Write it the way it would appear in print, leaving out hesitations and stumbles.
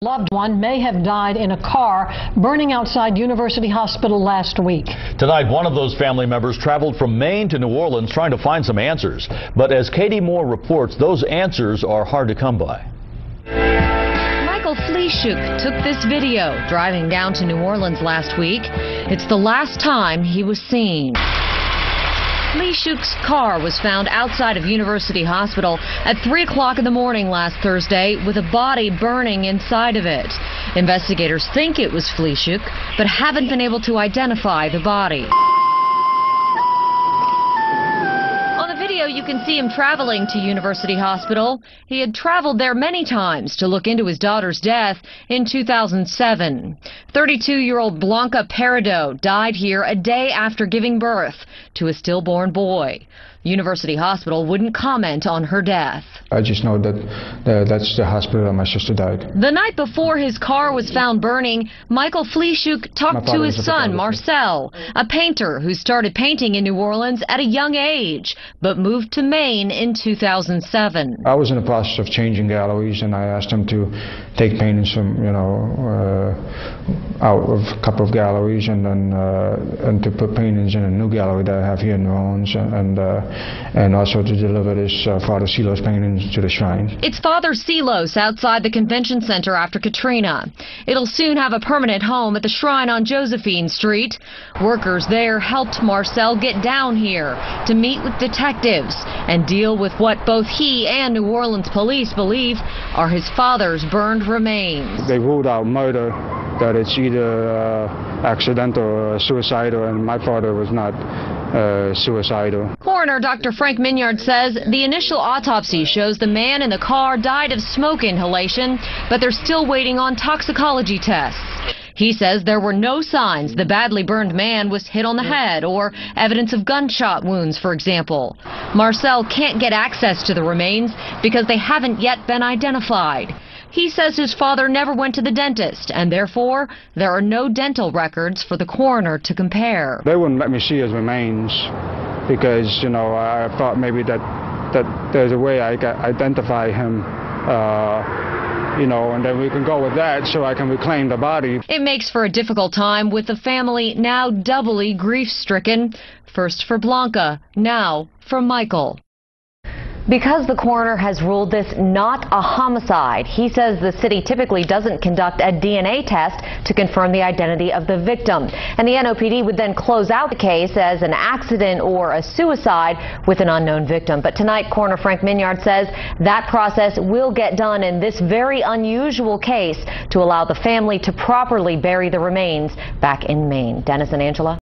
Loved one may have died in a car burning outside University Hospital last week. Tonight, one of those family members traveled from Maine to New Orleans trying to find some answers. But as Katie Moore reports, those answers are hard to come by. Michael Fleeshuk took this video driving down to New Orleans last week. It's the last time he was seen. Fleeshuk's car was found outside of University Hospital at 3 o'clock in the morning last Thursday with a body burning inside of it. Investigators think it was Fleeshuk, but haven't been able to identify the body. On the video, you can see him traveling to University Hospital. He had traveled there many times to look into his daughter's death in 2007. 32-year-old Blanca Peredo died here a day after giving birth to a stillborn boy. University Hospital wouldn't comment on her death. I just know that that's the hospital that my sister died. The night before his car was found burning, Michael Fleeshuk talked to his son, Marcel, a painter who started painting in New Orleans at a young age, but moved to Maine in 2007. I was in the process of changing galleries, and I asked him to take paintings from, out of a couple of galleries, and then and to put paintings in a new gallery that I have here in New Orleans, and also to deliver this Father Silos paintings to the shrine. It's Father Silos outside the convention center after Katrina. It'll soon have a permanent home at the shrine on Josephine Street. Workers there helped Marcel get down here to meet with detectives and deal with what both he and New Orleans police believe are his father's burned remains. They ruled out murder, that it's either accidental or suicidal, and my father was not suicidal. Coroner Dr. Frank Mignard says the initial autopsy shows the man in the car died of smoke inhalation, but they're still waiting on toxicology tests. He says there were no signs the badly burned man was hit on the head or evidence of gunshot wounds, for example. Marcel can't get access to the remains because they haven't yet been identified. He says his father never went to the dentist, and therefore there are no dental records for the coroner to compare. They wouldn't let me see his remains because, I thought maybe that there's a way I could identify him, and then we can go with that so I can reclaim the body. It makes for a difficult time with the family now doubly grief-stricken. First for Blanca, now for Michael. Because the coroner has ruled this not a homicide, he says the city typically doesn't conduct a DNA test to confirm the identity of the victim. And the NOPD would then close out the case as an accident or a suicide with an unknown victim. But tonight, Coroner Frank Mignard says that process will get done in this very unusual case to allow the family to properly bury the remains back in Maine. Dennis and Angela.